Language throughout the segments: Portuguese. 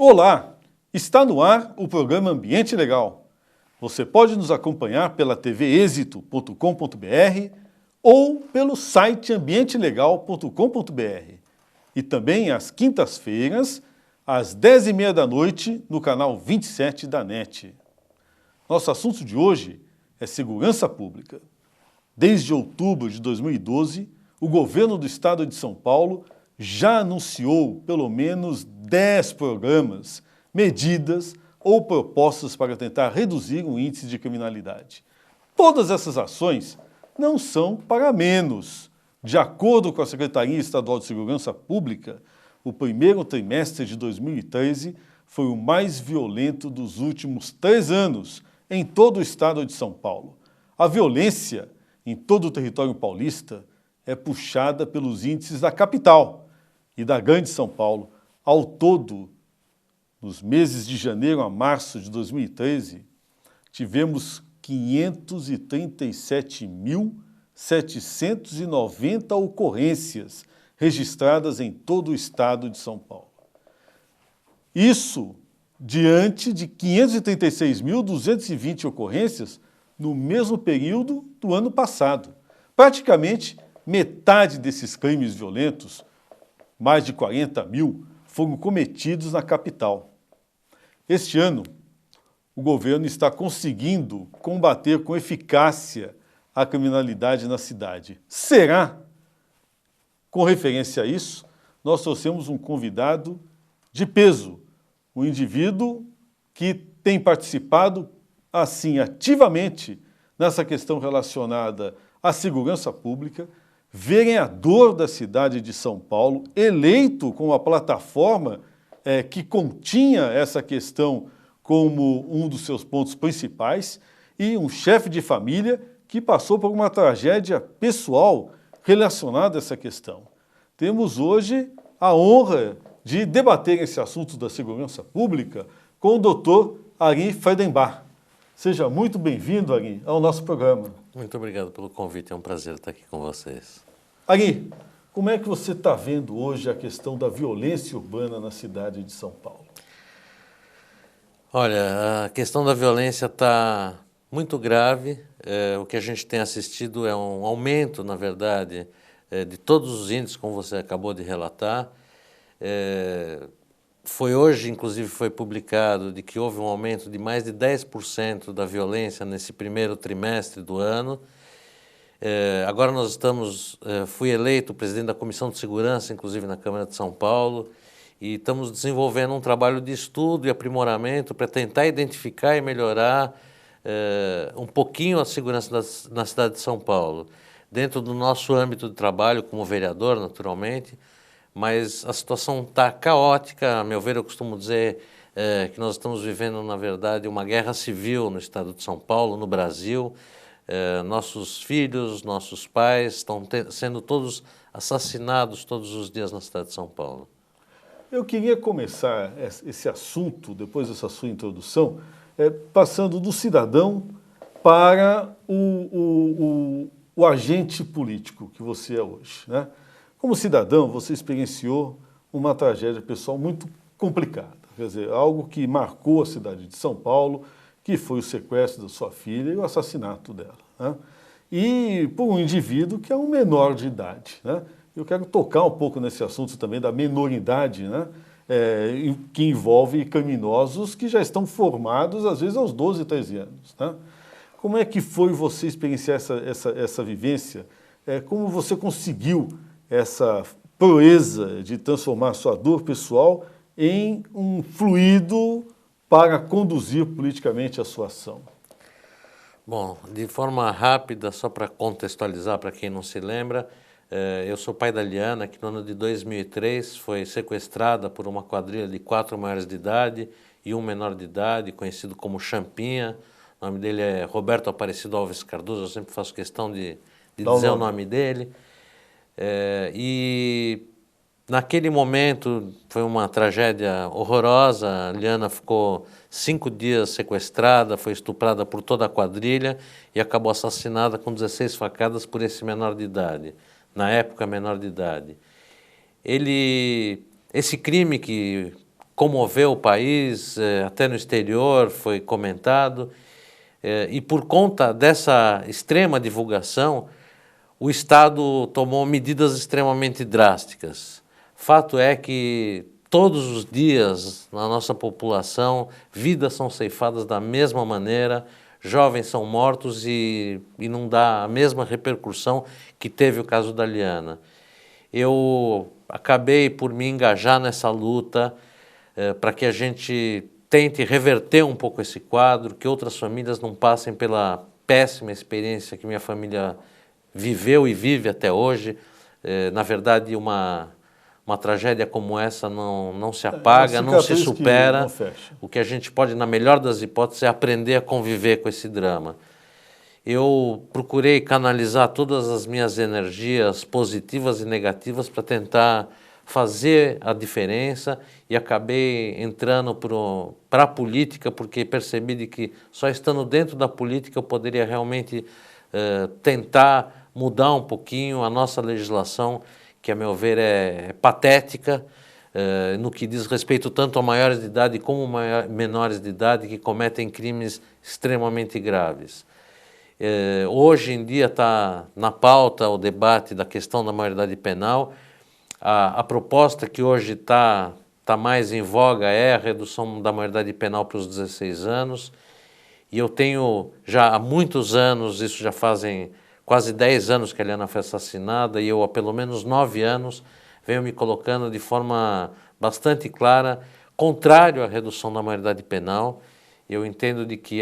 Olá, está no ar o programa Ambiente Legal. Você pode nos acompanhar pela tvexito.com.br ou pelo site ambientelegal.com.br e também às quintas-feiras, às 10h30 da noite, no canal 27 da NET. Nosso assunto de hoje é segurança pública. Desde outubro de 2012, o governo do estado de São Paulo já anunciou pelo menos 10 programas, medidas ou propostas para tentar reduzir o índice de criminalidade. Todas essas ações não são para menos. De acordo com a Secretaria Estadual de Segurança Pública, o primeiro trimestre de 2013 foi o mais violento dos últimos 3 anos em todo o estado de São Paulo. A violência em todo o território paulista é puxada pelos índices da capital e da Grande São Paulo. Ao todo, nos meses de janeiro a março de 2013, tivemos 537.790 ocorrências registradas em todo o estado de São Paulo. Isso diante de 536.220 ocorrências no mesmo período do ano passado. Praticamente metade desses crimes violentos, mais de 40 mil, foram cometidos na capital. Este ano, o governo está conseguindo combater com eficácia a criminalidade na cidade. Será? Com referência a isso, nós trouxemos um convidado de peso, um indivíduo que tem participado, assim, ativamente nessa questão relacionada à segurança pública, vereador da cidade de São Paulo, eleito com a plataforma que continha essa questão como um dos seus pontos principais, e um chefe de família que passou por uma tragédia pessoal relacionada a essa questão. Temos hoje a honra de debater esse assunto da segurança pública com o Dr. Ari Friedenbach. Seja muito bem-vindo, Ari, ao nosso programa. Muito obrigado pelo convite, é um prazer estar aqui com vocês. Ari, como é que você está vendo hoje a questão da violência urbana na cidade de São Paulo? Olha, a questão da violência está muito grave. O que a gente tem assistido é um aumento, na verdade, de todos os índices, como você acabou de relatar. Foi hoje, inclusive, foi publicado de que houve um aumento de mais de 10% da violência nesse primeiro trimestre do ano. Agora nós fui eleito presidente da Comissão de Segurança, inclusive na Câmara de São Paulo, e estamos desenvolvendo um trabalho de estudo e aprimoramento para tentar identificar e melhorar um pouquinho a segurança na cidade de São Paulo, dentro do nosso âmbito de trabalho como vereador, naturalmente, mas a situação está caótica. A meu ver, eu costumo dizer que nós estamos vivendo, na verdade, uma guerra civil no estado de São Paulo, no Brasil. Nossos filhos, nossos pais estão sendo todos assassinados todos os dias na cidade de São Paulo. Eu queria começar esse assunto, depois dessa sua introdução, passando do cidadão para o agente político que você é hoje, né? Como cidadão, você experienciou uma tragédia pessoal muito complicada, quer dizer, algo que marcou a cidade de São Paulo, que foi o sequestro da sua filha e o assassinato dela, né? E por um indivíduo que é um menor de idade, né? Eu quero tocar um pouco nesse assunto também da menoridade, né? Que envolve criminosos que já estão formados, às vezes, aos 12, 13 anos, né? Como é que foi você experienciar essa vivência? Como você conseguiu essa proeza de transformar a sua dor pessoal em um fluido para conduzir politicamente a sua ação? Bom, de forma rápida, só para contextualizar para quem não se lembra, eu sou pai da Liana, que no ano de 2003 foi sequestrada por uma quadrilha de 4 maiores de idade e um menor de idade, conhecido como Champinha. O nome dele é Roberto Aparecido Alves Cardoso, eu sempre faço questão de dizer o nome dele. E naquele momento foi uma tragédia horrorosa. A Liana ficou 5 dias sequestrada, foi estuprada por toda a quadrilha e acabou assassinada com 16 facadas por esse menor de idade, na época menor de idade. Esse crime que comoveu o país, até no exterior foi comentado, e por conta dessa extrema divulgação, o Estado tomou medidas extremamente drásticas. Fato é que todos os dias na nossa população, vidas são ceifadas da mesma maneira, jovens são mortos e não dá a mesma repercussão que teve o caso da Liana. Eu acabei por me engajar nessa luta para que a gente tente reverter um pouco esse quadro, que outras famílias não passem pela péssima experiência que minha família viveu e vive até hoje. Na verdade, uma tragédia como essa não se apaga, não se supera. O que a gente pode, na melhor das hipóteses, é aprender a conviver com esse drama. Eu procurei canalizar todas as minhas energias positivas e negativas para tentar fazer a diferença e acabei entrando para a política porque percebi de que só estando dentro da política eu poderia realmente tentar mudar um pouquinho a nossa legislação, que a meu ver é patética, no que diz respeito tanto a maiores de idade como menores de idade que cometem crimes extremamente graves. Hoje em dia está na pauta o debate da questão da maioridade penal. A proposta que hoje está mais em voga é a redução da maioridade penal para os 16 anos. E eu tenho já há muitos anos, isso já fazem quase 10 anos que a Liana foi assassinada, e eu há pelo menos 9 anos venho me colocando de forma bastante clara contrário à redução da maioridade penal. Eu entendo de que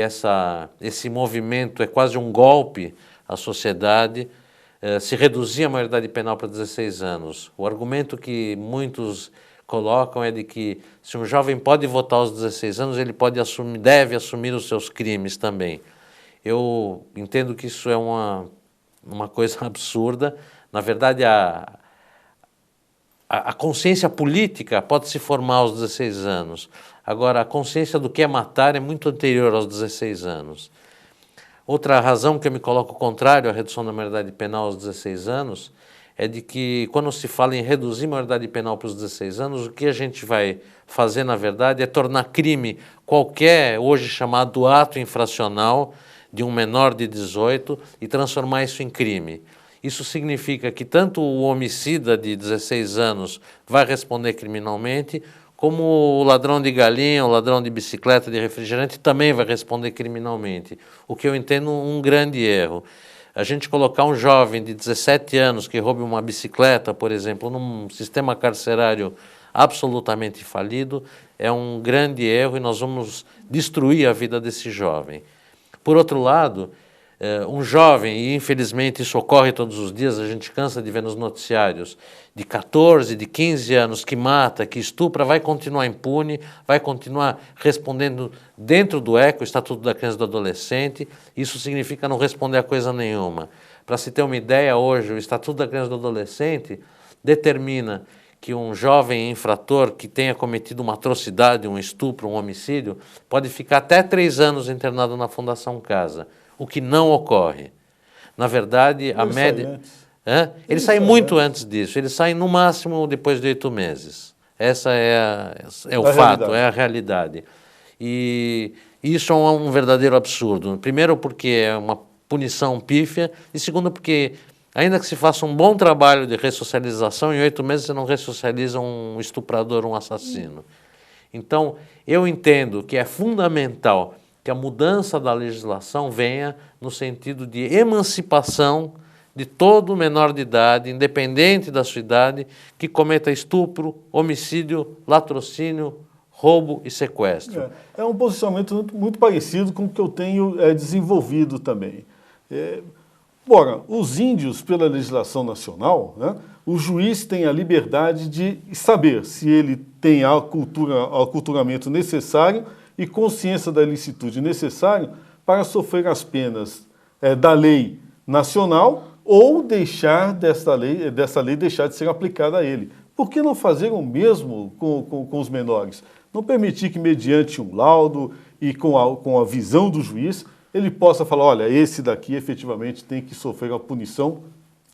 esse movimento é quase um golpe à sociedade, se reduzir a maioridade penal para 16 anos. O argumento que muitos colocam é de que se um jovem pode votar aos 16 anos, ele deve assumir os seus crimes também. Eu entendo que isso é uma coisa absurda. Na verdade, a consciência política pode se formar aos 16 anos. Agora, a consciência do que é matar é muito anterior aos 16 anos. Outra razão que eu me coloco contrário à redução da maioridade penal aos 16 anos é de que, quando se fala em reduzir a maioridade penal para os 16 anos, o que a gente vai fazer, na verdade, é tornar crime qualquer, hoje chamado ato infracional, de um menor de 18 e transformar isso em crime. Isso significa que tanto o homicida de 16 anos vai responder criminalmente, como o ladrão de galinha, o ladrão de bicicleta, de refrigerante, também vai responder criminalmente. O que eu entendo um grande erro. A gente colocar um jovem de 17 anos que roube uma bicicleta, por exemplo, num sistema carcerário absolutamente falido, é um grande erro e nós vamos destruir a vida desse jovem. Por outro lado, um jovem, e infelizmente isso ocorre todos os dias, a gente cansa de ver nos noticiários, de 14, de 15 anos, que mata, que estupra, vai continuar impune, vai continuar respondendo dentro do ECA, o Estatuto da Criança e do Adolescente. Isso significa não responder a coisa nenhuma. Para se ter uma ideia, hoje, o Estatuto da Criança e do Adolescente determina que um jovem infrator que tenha cometido uma atrocidade, um estupro, um homicídio, pode ficar até 3 anos internado na Fundação Casa, o que não ocorre. Na verdade, a média... Eles saem muito antes disso, eles saem no máximo depois de 8 meses. Essa é o fato, é a realidade. E isso é um verdadeiro absurdo. Primeiro porque é uma punição pífia, e segundo porque, ainda que se faça um bom trabalho de ressocialização, em 8 meses você não ressocializa um estuprador, um assassino. Então, eu entendo que é fundamental que a mudança da legislação venha no sentido de emancipação de todo menor de idade, independente da sua idade, que cometa estupro, homicídio, latrocínio, roubo e sequestro. É um posicionamento muito parecido com o que eu tenho desenvolvido também. Ora, os índios, pela legislação nacional, né, o juiz tem a liberdade de saber se ele tem o aculturamento necessário e consciência da ilicitude necessário para sofrer as penas da lei nacional ou deixar dessa lei deixar de ser aplicada a ele. Por que não fazer o mesmo com os menores? Não permitir que, mediante um laudo e com a visão do juiz, ele possa falar, olha, esse daqui efetivamente tem que sofrer uma punição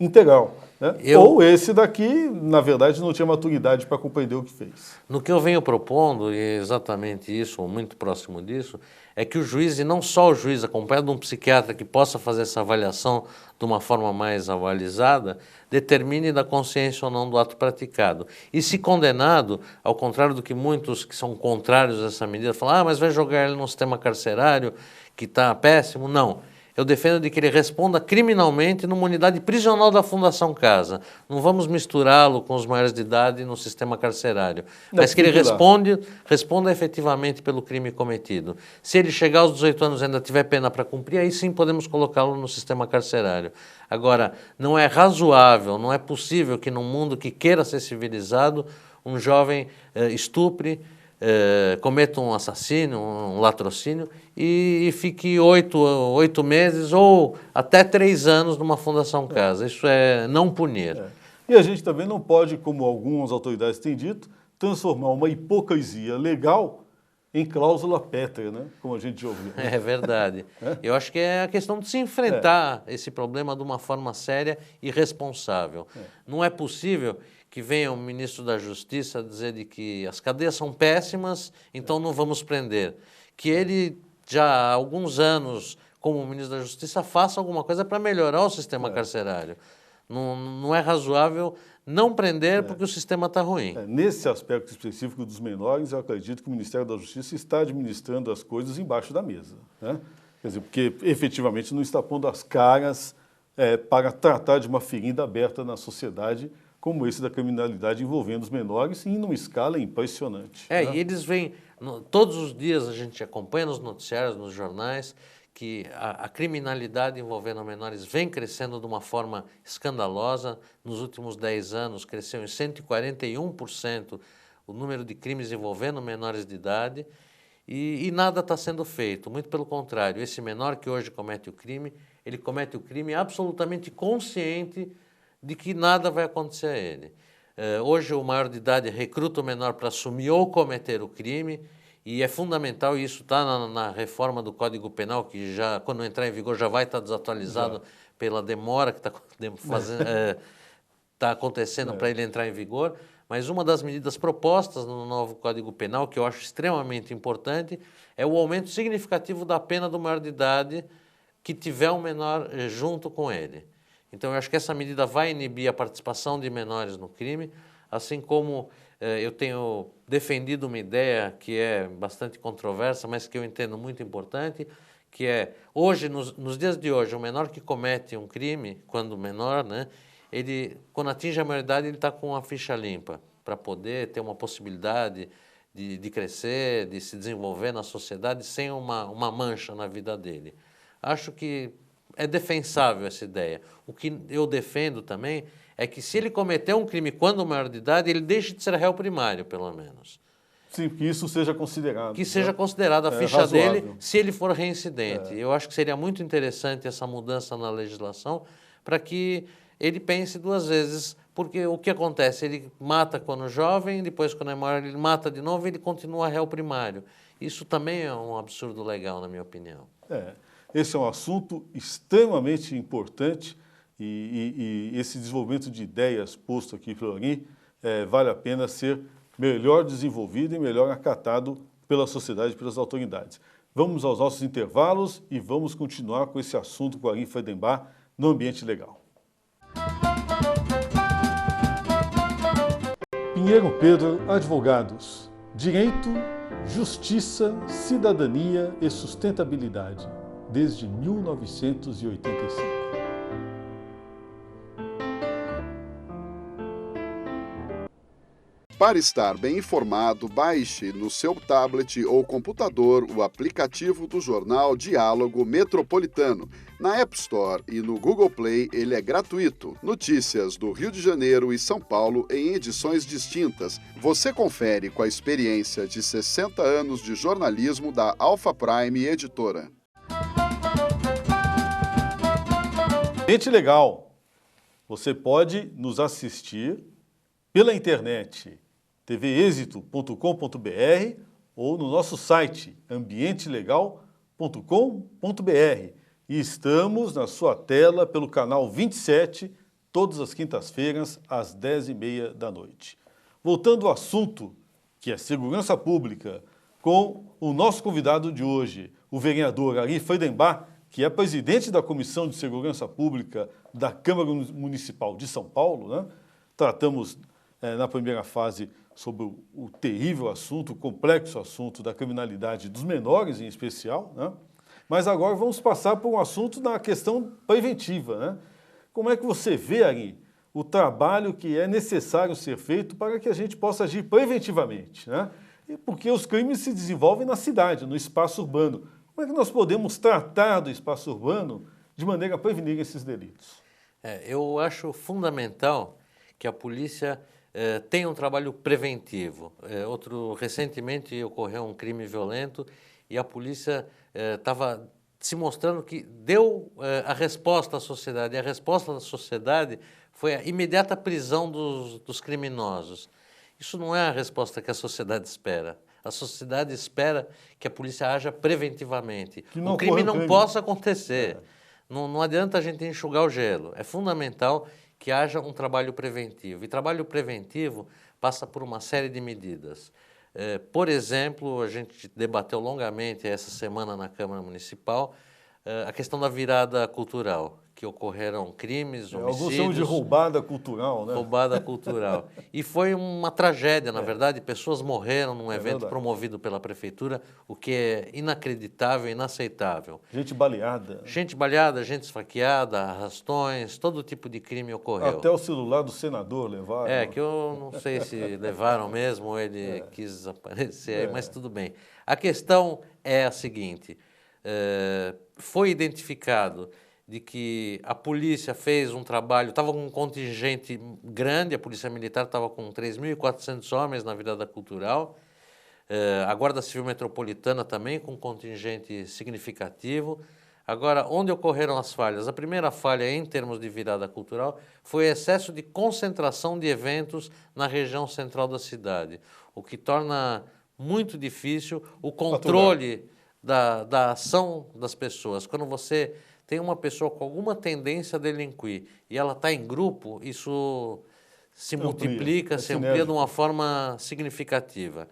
integral. Né? Ou esse daqui, na verdade, não tinha maturidade para compreender o que fez. No que eu venho propondo, e é exatamente isso, ou muito próximo disso, é que o juiz, e não só o juiz, acompanhado de um psiquiatra que possa fazer essa avaliação de uma forma mais avalizada, determine da consciência ou não do ato praticado. E se condenado, ao contrário do que muitos que são contrários a essa medida falam, mas vai jogar ele num sistema carcerário que está péssimo. Não. Eu defendo de que ele responda criminalmente numa unidade prisional da Fundação Casa. Não vamos misturá-lo com os maiores de idade no sistema carcerário. Mas que ele responda efetivamente pelo crime cometido. Se ele chegar aos 18 anos e ainda tiver pena para cumprir, aí sim podemos colocá-lo no sistema carcerário. Agora, não é razoável, não é possível que num mundo que queira ser civilizado, um jovem estupre, cometa um assassínio, um latrocínio e fique 8 meses ou até 3 anos numa Fundação Casa. Isso é não punir. E a gente também não pode, como algumas autoridades têm dito, transformar uma hipocrisia legal em cláusula pétrea, né? Como a gente já ouviu. É verdade. Eu acho que é a questão de se enfrentar esse problema de uma forma séria e responsável. Não é possível que venha o ministro da Justiça dizer de que as cadeias são péssimas, então não vamos prender. Que ele, já há alguns anos, como ministro da Justiça, faça alguma coisa para melhorar o sistema carcerário. Não é razoável não prender porque o sistema está ruim. Nesse aspecto específico dos menores, eu acredito que o Ministério da Justiça está administrando as coisas embaixo da mesa. Né? Quer dizer, porque efetivamente não está pondo as caras para tratar de uma ferida aberta na sociedade, como esse da criminalidade envolvendo os menores, em uma escala impressionante. Né? E eles vêm, todos os dias a gente acompanha nos noticiários, nos jornais, que a criminalidade envolvendo menores vem crescendo de uma forma escandalosa. Nos últimos 10 anos cresceu em 141% o número de crimes envolvendo menores de idade e nada está sendo feito, muito pelo contrário. Esse menor que hoje comete o crime, ele comete o crime absolutamente consciente de que nada vai acontecer a ele. Hoje o maior de idade recruta o menor para assumir ou cometer o crime, e é fundamental, e isso está na reforma do Código Penal, que já, quando entrar em vigor, já vai estar desatualizado pela demora que está acontecendo para ele entrar em vigor. Mas uma das medidas propostas no novo Código Penal, que eu acho extremamente importante, é o aumento significativo da pena do maior de idade que tiver um menor junto com ele. Então, eu acho que essa medida vai inibir a participação de menores no crime, assim como eu tenho defendido uma ideia que é bastante controversa, mas que eu entendo muito importante, que é, hoje, nos dias de hoje, o menor que comete um crime, quando menor, né, ele, quando atinge a maioridade, ele está com a ficha limpa, para poder ter uma possibilidade de crescer, de se desenvolver na sociedade sem uma mancha na vida dele. Acho que é defensável essa ideia. O que eu defendo também é que se ele cometer um crime quando maior de idade, ele deixe de ser réu primário, pelo menos. Sim, que isso seja considerado. Que seja considerado a ficha dele se ele for reincidente. Eu acho que seria muito interessante essa mudança na legislação para que ele pense 2 vezes, porque o que acontece? Ele mata quando jovem, depois quando é maior ele mata de novo e ele continua réu primário. Isso também é um absurdo legal, na minha opinião. Esse é um assunto extremamente importante e esse desenvolvimento de ideias posto aqui pelo Ari vale a pena ser melhor desenvolvido e melhor acatado pela sociedade e pelas autoridades. Vamos aos nossos intervalos e vamos continuar com esse assunto com o Ari Friedenbach no Ambiente Legal. Pinheiro Pedro Advogados. Direito, justiça, cidadania e sustentabilidade. Desde 1985. Para estar bem informado, baixe no seu tablet ou computador o aplicativo do jornal Diálogo Metropolitano. Na App Store e no Google Play ele é gratuito. Notícias do Rio de Janeiro e São Paulo em edições distintas. Você confere com a experiência de 60 anos de jornalismo da Alpha Prime Editora. Ambiente Legal. Você pode nos assistir pela internet tvexito.com.br ou no nosso site ambientelegal.com.br. E estamos na sua tela pelo canal 27 todas as quintas-feiras, às 10h30 da noite. Voltando ao assunto, que é segurança pública, com o nosso convidado de hoje, o vereador Ari Friedenbach, que é presidente da Comissão de Segurança Pública da Câmara Municipal de São Paulo, né? Tratamos na primeira fase sobre o terrível assunto, o complexo assunto da criminalidade dos menores em especial, né? Mas agora vamos passar por um assunto da questão preventiva, né? Como é que você vê, Ari, o trabalho que é necessário ser feito para que a gente possa agir preventivamente, né? Porque os crimes se desenvolvem na cidade, no espaço urbano. Como é que nós podemos tratar do espaço urbano de maneira a prevenir esses delitos? Eu acho fundamental que a polícia tenha um trabalho preventivo. Recentemente ocorreu um crime violento e a polícia estava se mostrando que deu a resposta à sociedade. E a resposta da sociedade foi a imediata prisão dos criminosos. Isso não é a resposta que a sociedade espera. A sociedade espera que a polícia haja preventivamente. O crime não possa acontecer. Não adianta a gente enxugar o gelo. É fundamental que haja um trabalho preventivo. E trabalho preventivo passa por uma série de medidas. Por exemplo, a gente debateu longamente essa semana na Câmara Municipal a questão da virada cultural, que ocorreram crimes, homicídios... Alguns chamam de roubada cultural, né? Roubada cultural. E foi uma tragédia, na verdade. Pessoas morreram num evento promovido pela prefeitura, o que é inacreditável, inaceitável. Gente baleada. Gente baleada, gente esfaqueada, arrastões, todo tipo de crime ocorreu. Até o celular do senador levaram. Que eu não sei se levaram mesmo ou ele quis aparecer, mas tudo bem. A questão é a seguinte, foi identificado de que a polícia fez um trabalho, estava com um contingente grande, a Polícia Militar estava com 3.400 homens na virada cultural, a Guarda Civil Metropolitana também com um contingente significativo. Agora, onde ocorreram as falhas? A primeira falha em termos de virada cultural foi o excesso de concentração de eventos na região central da cidade, o que torna muito difícil o controle da ação das pessoas. Quando você tem uma pessoa com alguma tendência a delinquir e ela está em grupo, isso se multiplica, se amplia de uma forma significativa.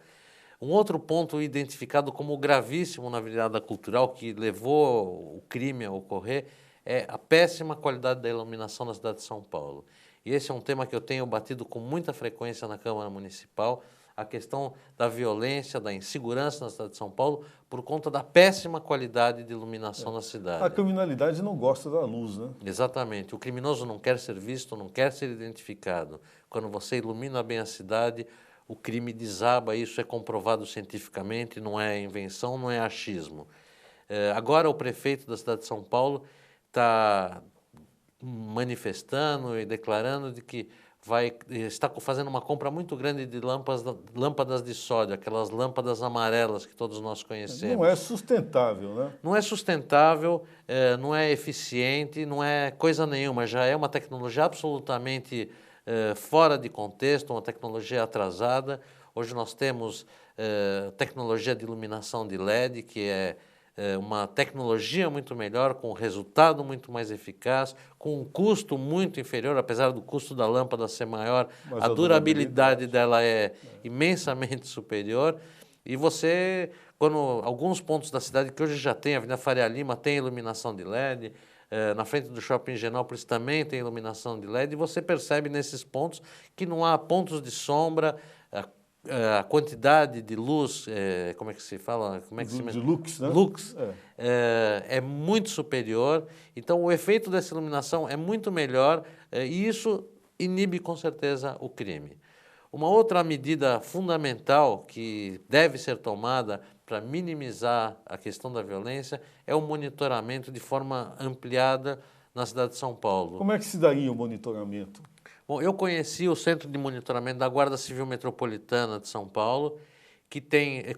Um outro ponto identificado como gravíssimo na virada cultural, que levou o crime a ocorrer, é a péssima qualidade da iluminação na cidade de São Paulo. E esse é um tema que eu tenho batido com muita frequência na Câmara Municipal, a questão da violência, da insegurança na cidade de São Paulo, por conta da péssima qualidade de iluminação na cidade. A criminalidade não gosta da luz, né? Exatamente. O criminoso não quer ser visto, não quer ser identificado. Quando você ilumina bem a cidade, o crime desaba, isso é comprovado cientificamente, não é invenção, não é achismo. Agora o prefeito da cidade de São Paulo está manifestando e declarando de que está fazendo uma compra muito grande de lâmpadas de sódio, aquelas lâmpadas amarelas que todos nós conhecemos. Não é sustentável, né? Não é sustentável, não é eficiente, não é coisa nenhuma, já é uma tecnologia absolutamente fora de contexto, uma tecnologia atrasada. Hoje nós temos tecnologia de iluminação de LED, que é uma tecnologia muito melhor, com resultado muito mais eficaz, com um custo muito inferior, apesar do custo da lâmpada ser maior, a durabilidade dela é imensamente superior. E você, quando alguns pontos da cidade que hoje já tem, a Avenida Faria Lima tem iluminação de LED, na frente do Shopping Higienópolis também tem iluminação de LED, e você percebe nesses pontos que não há pontos de sombra, a quantidade de luz, como é que se fala? De lux, né? Lux, é muito superior, então o efeito dessa iluminação é muito melhor e isso inibe com certeza o crime. Uma outra medida fundamental que deve ser tomada para minimizar a questão da violência é o monitoramento de forma ampliada na cidade de São Paulo. Como é que se daria o monitoramento? Bom, eu conheci o Centro de Monitoramento da Guarda Civil Metropolitana de São Paulo, que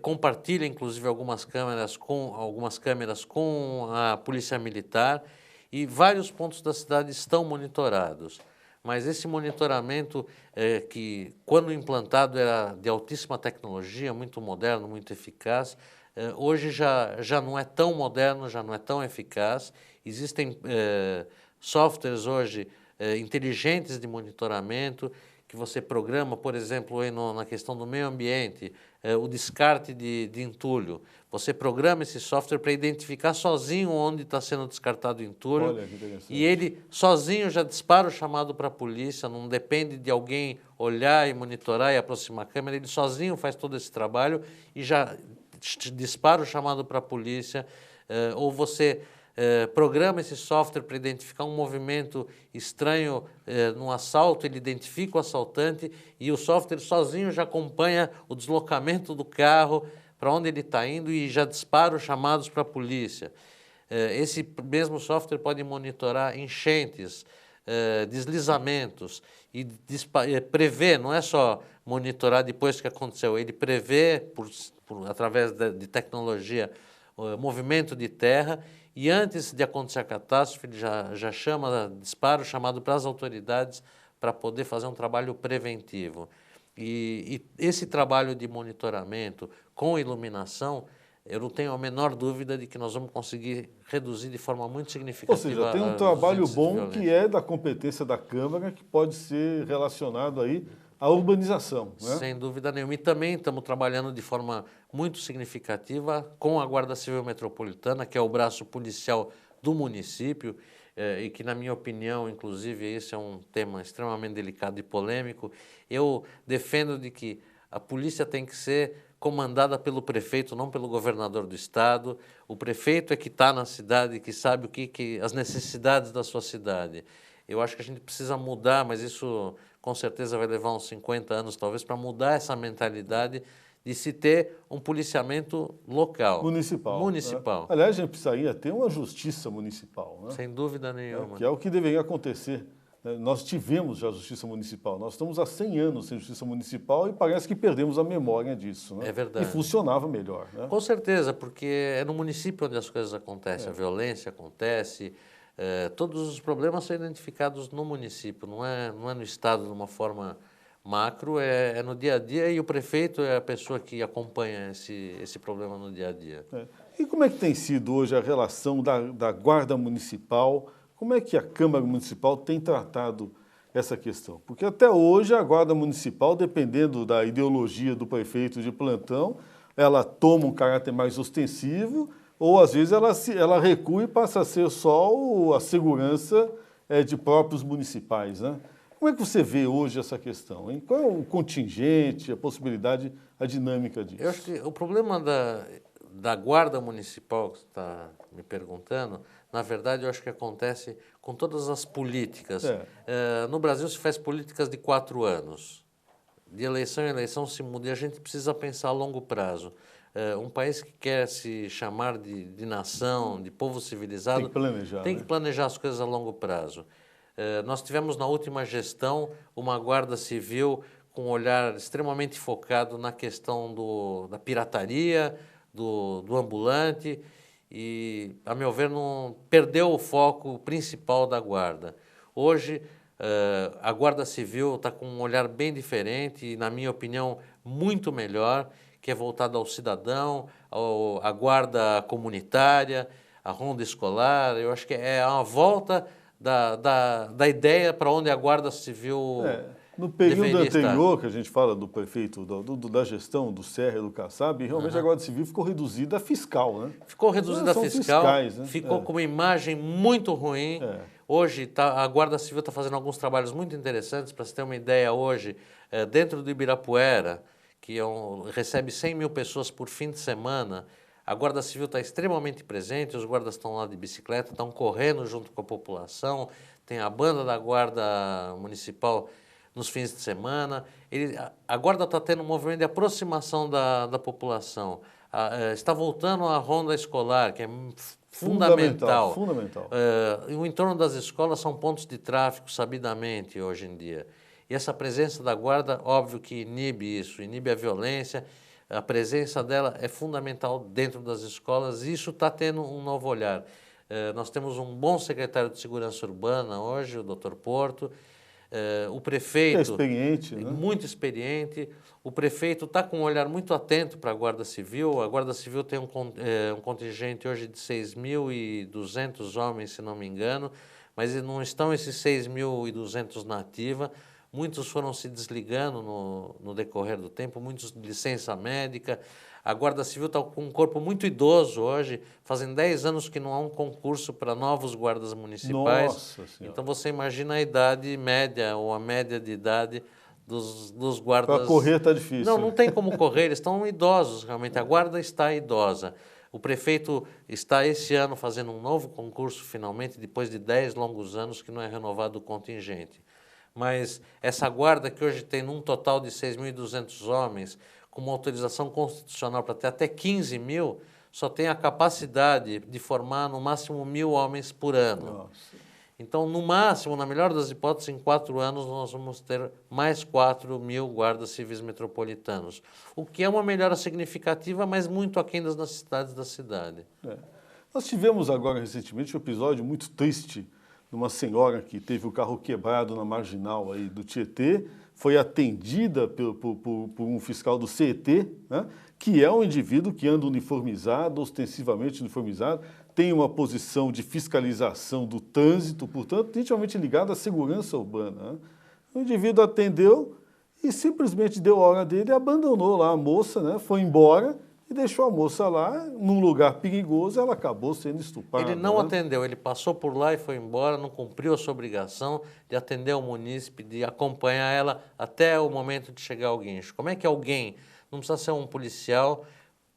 compartilha inclusive algumas câmeras com a Polícia Militar, e vários pontos da cidade estão monitorados. Mas esse monitoramento, que quando implantado era de altíssima tecnologia, muito moderno, muito eficaz, hoje já não é tão moderno, já não é tão eficaz. Existem softwares hoje inteligentes de monitoramento, que você programa, por exemplo, aí na questão do meio ambiente, o descarte de entulho. Você programa esse software para identificar sozinho onde está sendo descartado o entulho. Olha, que interessante. E ele sozinho já dispara o chamado para a polícia, não depende de alguém olhar e monitorar e aproximar a câmera, ele sozinho faz todo esse trabalho e já dispara o chamado para a polícia. Ou você programa esse software para identificar um movimento estranho num assalto, ele identifica o assaltante e o software sozinho já acompanha o deslocamento do carro, para onde ele está indo e já dispara os chamados para a polícia. Esse mesmo software pode monitorar enchentes, deslizamentos e prever, não é só monitorar depois que aconteceu, ele prevê, através de tecnologia, movimento de terra e antes de acontecer a catástrofe, ele já dispara o chamado para as autoridades para poder fazer um trabalho preventivo. E esse trabalho de monitoramento com iluminação, eu não tenho a menor dúvida de que nós vamos conseguir reduzir de forma muito significativa. Ou seja, tem um trabalho bom que é da competência da Câmara, que pode ser relacionado aí à urbanização, né? Sem dúvida nenhuma. E também estamos trabalhando de forma muito significativa com a Guarda Civil Metropolitana, que é o braço policial do município, e que, na minha opinião, inclusive, esse é um tema extremamente delicado e polêmico. Eu defendo de que a polícia tem que ser comandada pelo prefeito, não pelo governador do estado. O prefeito é que está na cidade, que sabe as necessidades da sua cidade. Eu acho que a gente precisa mudar, mas isso com certeza vai levar uns 50 anos, talvez, para mudar essa mentalidade de se ter um policiamento local. Municipal. Municipal. Né? Aliás, a gente precisaria ter uma justiça municipal, né? Sem dúvida nenhuma. Que é o que deveria acontecer. Nós tivemos já justiça municipal, nós estamos há 100 anos sem justiça municipal e parece que perdemos a memória disso, né? É verdade. E funcionava melhor, né? Com certeza, porque é no município onde as coisas acontecem, a violência acontece, todos os problemas são identificados no município, não é no estado de uma forma macro, é no dia a dia, e o prefeito é a pessoa que acompanha esse problema no dia a dia. E como é que tem sido hoje a relação da Guarda Municipal? Como é que a Câmara Municipal tem tratado essa questão? Porque até hoje a Guarda Municipal, dependendo da ideologia do prefeito de plantão, ela toma um caráter mais ostensivo ou às vezes ela recua e passa a ser só a segurança de próprios municipais, né? Como é que você vê hoje essa questão, hein? Qual é o contingente, a possibilidade, a dinâmica disso? Eu acho que o problema da Guarda Municipal, que você está me perguntando, na verdade, eu acho que acontece com todas as políticas. No Brasil se faz políticas de 4 anos. De eleição em eleição se muda e a gente precisa pensar a longo prazo. Um país que quer se chamar de nação, de povo civilizado, tem que planejar as coisas a longo prazo. Nós tivemos na última gestão uma Guarda Civil com um olhar extremamente focado na questão da pirataria, do ambulante, e, a meu ver, não perdeu o foco principal da Guarda. Hoje, a Guarda Civil está com um olhar bem diferente e, na minha opinião, muito melhor, que é voltada ao cidadão, à guarda comunitária, à ronda escolar. Eu acho que é uma volta da ideia para onde a Guarda Civil no período anterior, estar. Que a gente fala do prefeito, da gestão do Serra e do Kassab, realmente a Guarda Civil ficou reduzida a fiscal, né? Ficou reduzida a fiscal, fiscais, né? Ficou com uma imagem muito ruim. Hoje a Guarda Civil está fazendo alguns trabalhos muito interessantes. Para você ter uma ideia, hoje, dentro do Ibirapuera, que recebe 100 mil pessoas por fim de semana, a Guarda Civil está extremamente presente, os guardas estão lá de bicicleta, estão correndo junto com a população, tem a banda da Guarda Municipal nos fins de semana. A Guarda está tendo um movimento de aproximação da população. Está voltando a ronda escolar, que é fundamental. Fundamental. O entorno das escolas são pontos de tráfego, sabidamente, hoje em dia. E essa presença da Guarda, óbvio que inibe isso, inibe a violência. A presença dela é fundamental dentro das escolas e isso está tendo um novo olhar. Nós temos um bom secretário de Segurança Urbana hoje, o Dr. Porto. O prefeito... É experiente, né? Muito experiente. O prefeito está com um olhar muito atento para a Guarda Civil. A Guarda Civil tem um contingente hoje de 6.200 homens, se não me engano, mas não estão esses 6.200 na ativa. Muitos foram se desligando no decorrer do tempo, muitos de licença médica. A Guarda Civil está com um corpo muito idoso hoje, fazem 10 anos que não há um concurso para novos guardas municipais. Nossa Senhora. Então você imagina a idade média ou a média de idade dos guardas. Para correr está difícil. Não, não tem como correr, eles estão idosos realmente, a guarda está idosa. O prefeito está esse ano fazendo um novo concurso finalmente, depois de 10 longos anos que não é renovado o contingente. Mas essa guarda que hoje tem um total de 6.200 homens, com uma autorização constitucional para ter até 15.000, só tem a capacidade de formar no máximo 1.000 homens por ano. Nossa. Então, no máximo, na melhor das hipóteses, em 4 anos nós vamos ter mais 4.000 guardas civis metropolitanos, o que é uma melhora significativa, mas muito aquém das necessidades da cidade. Nós tivemos agora recentemente um episódio muito triste de uma senhora que teve o carro quebrado na marginal aí do Tietê, foi atendida por um fiscal do CET, né, que é um indivíduo que anda uniformizado, ostensivamente uniformizado, tem uma posição de fiscalização do trânsito, portanto, intimamente ligado à segurança urbana. Né? O indivíduo atendeu e simplesmente deu a hora dele e abandonou lá a moça, né, foi embora e deixou a moça lá num lugar perigoso, ela acabou sendo estuprada. Ele não né? atendeu, ele passou por lá e foi embora, não cumpriu a sua obrigação de atender o munícipe, de acompanhar ela até o momento de chegar ao guincho. Como é que alguém, não precisa ser um policial,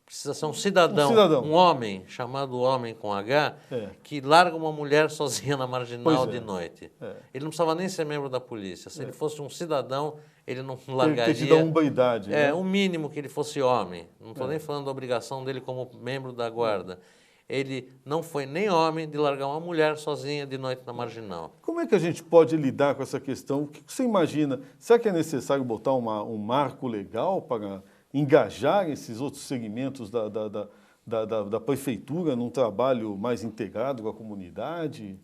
precisa ser um cidadão, um homem, chamado homem com H, que larga uma mulher sozinha na marginal de noite. Ele não precisava nem ser membro da polícia. Se ele fosse um cidadão, ele não largaria... Ele tem que dar umbridade. né? O mínimo que ele fosse homem. Não estou nem falando da obrigação dele como membro da guarda. Ele não foi nem homem de largar uma mulher sozinha de noite na marginal. Como é que a gente pode lidar com essa questão? O que você imagina? Será que é necessário botar um marco legal para engajar esses outros segmentos da prefeitura num trabalho mais integrado com a comunidade?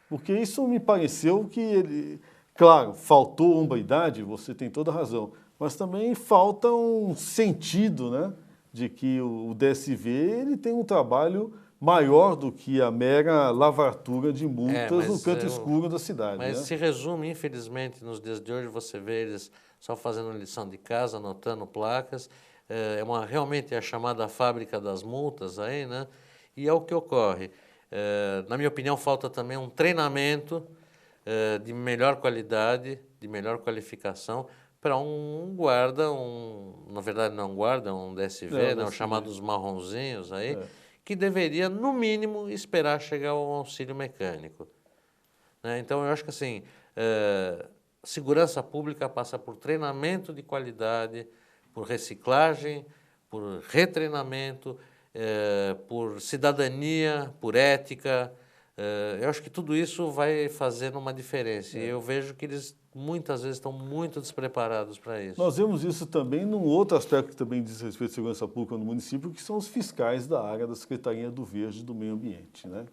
Porque isso me pareceu que ele... Claro, faltou hombridade, você tem toda a razão, mas também falta um sentido, né, de que o DSV ele tem um trabalho maior do que a mera lavratura de multas no canto escuro da cidade. Mas né? se resume, infelizmente, nos dias de hoje, você vê eles só fazendo lição de casa, anotando placas, realmente é a chamada fábrica das multas aí, né? E é o que ocorre. Na minha opinião, falta também um treinamento de melhor qualidade, de melhor qualificação, para um guarda, na verdade não um guarda, um DSV, né, os chamados marronzinhos aí, que deveria, no mínimo, esperar chegar ao auxílio mecânico. Né? Então, eu acho que assim, segurança pública passa por treinamento de qualidade, por reciclagem, por retreinamento, por cidadania, por ética. Eu acho que tudo isso vai fazendo uma diferença. E eu vejo que eles muitas vezes estão muito despreparados para isso. Nós vemos isso também num outro aspecto que também diz respeito à segurança pública no município, que são os fiscais da área da Secretaria do Verde e do Meio Ambiente. Né?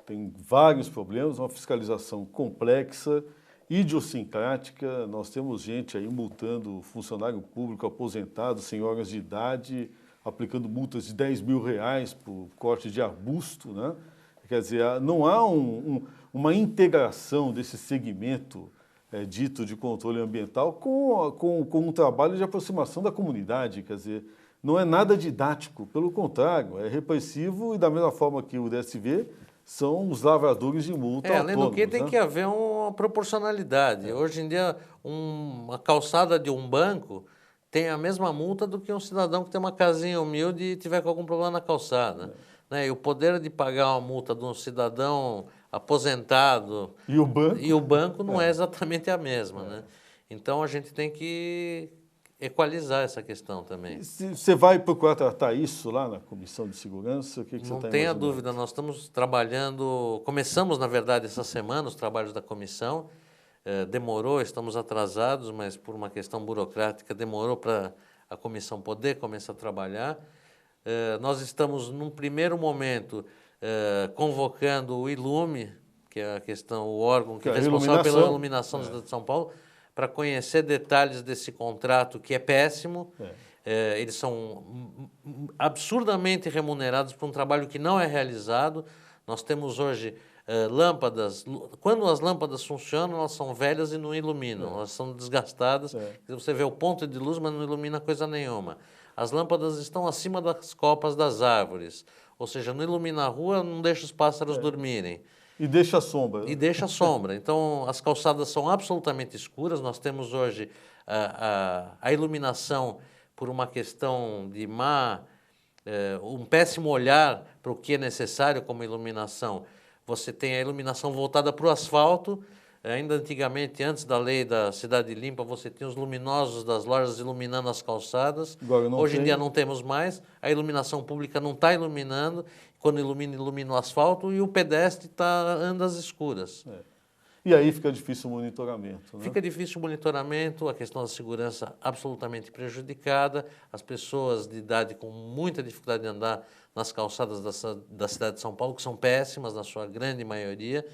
Tem vários problemas, uma fiscalização complexa, idiosincrática. Nós temos gente aí multando funcionário público aposentado, senhoras de idade, aplicando multas de R$10.000 por corte de arbusto, né? Quer dizer, não há uma integração desse segmento dito de controle ambiental com um trabalho de aproximação da comunidade. Quer dizer, não é nada didático, pelo contrário, é repressivo e da mesma forma que o DSV são os lavradores de multa além do que tem que haver uma proporcionalidade. Hoje em dia, uma calçada de um banco tem a mesma multa do que um cidadão que tem uma casinha humilde e tiver com algum problema na calçada. Né? E o poder de pagar uma multa de um cidadão aposentado e o banco não é exatamente a mesma. Né? Então, a gente tem que equalizar essa questão também. Você vai procurar tratar isso lá na Comissão de Segurança? O que você não está tenha imaginando? dúvida, nós estamos trabalhando, começamos, na verdade, essa semana os trabalhos da comissão, demorou, estamos atrasados, mas por uma questão burocrática demorou para a comissão poder começar a trabalhar. Nós estamos, num primeiro momento, convocando o ILUME, que é a questão, o órgão que é responsável pela iluminação da cidade de São Paulo, para conhecer detalhes desse contrato que é péssimo. Eles são absurdamente remunerados por um trabalho que não é realizado. Nós temos hoje lâmpadas, quando as lâmpadas funcionam, elas são velhas e não iluminam, elas são desgastadas. Você vê o ponto de luz, mas não ilumina coisa nenhuma. As lâmpadas estão acima das copas das árvores, ou seja, não ilumina a rua, não deixa os pássaros dormirem. E deixa a sombra. E deixa a sombra. Então, as calçadas são absolutamente escuras. Nós temos hoje a iluminação por uma questão de um péssimo olhar para o que é necessário como iluminação. Você tem a iluminação voltada para o asfalto. Ainda antigamente, antes da lei da cidade limpa, você tinha os luminosos das lojas iluminando as calçadas. Hoje em dia não temos mais. A iluminação pública não está iluminando. Quando ilumina, ilumina o asfalto e o pedestre anda às escuras. E aí fica difícil o monitoramento, né? Fica difícil o monitoramento, a questão da segurança absolutamente prejudicada, as pessoas de idade com muita dificuldade de andar nas calçadas da cidade de São Paulo, que são péssimas na sua grande maioria.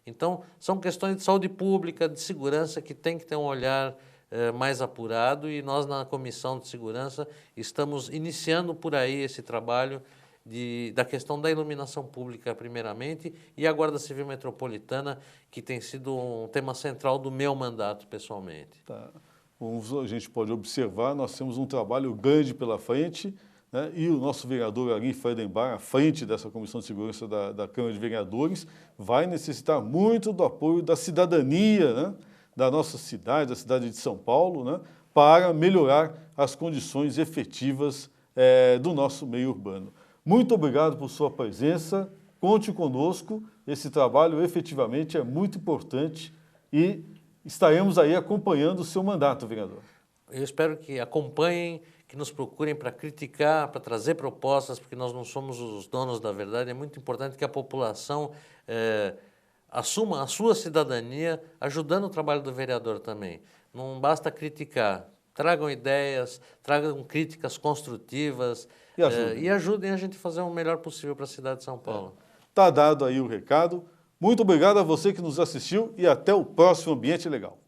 Então, são questões de saúde pública, de segurança, que tem que ter um olhar mais apurado, e nós, na Comissão de Segurança, estamos iniciando por aí esse trabalho da questão da iluminação pública, primeiramente, e a Guarda Civil Metropolitana, que tem sido um tema central do meu mandato, pessoalmente. Tá. Como a gente pode observar, nós temos um trabalho grande pela frente, né? E o nosso vereador Arim Freudenbach, à frente dessa Comissão de Segurança da Câmara de Vereadores, vai necessitar muito do apoio da cidadania, né? Da nossa cidade, da cidade de São Paulo, né? Para melhorar as condições efetivas do nosso meio urbano. Muito obrigado por sua presença, conte conosco, esse trabalho efetivamente é muito importante e estaremos aí acompanhando o seu mandato, vereador. Eu espero que acompanhem, que nos procurem para criticar, para trazer propostas, porque nós não somos os donos da verdade. É muito importante que a população assuma a sua cidadania, ajudando o trabalho do vereador também. Não basta criticar, tragam ideias, tragam críticas construtivas e ajudem a gente a fazer o melhor possível para a cidade de São Paulo. Está dado aí o recado. Muito obrigado a você que nos assistiu e até o próximo Ambiente Legal.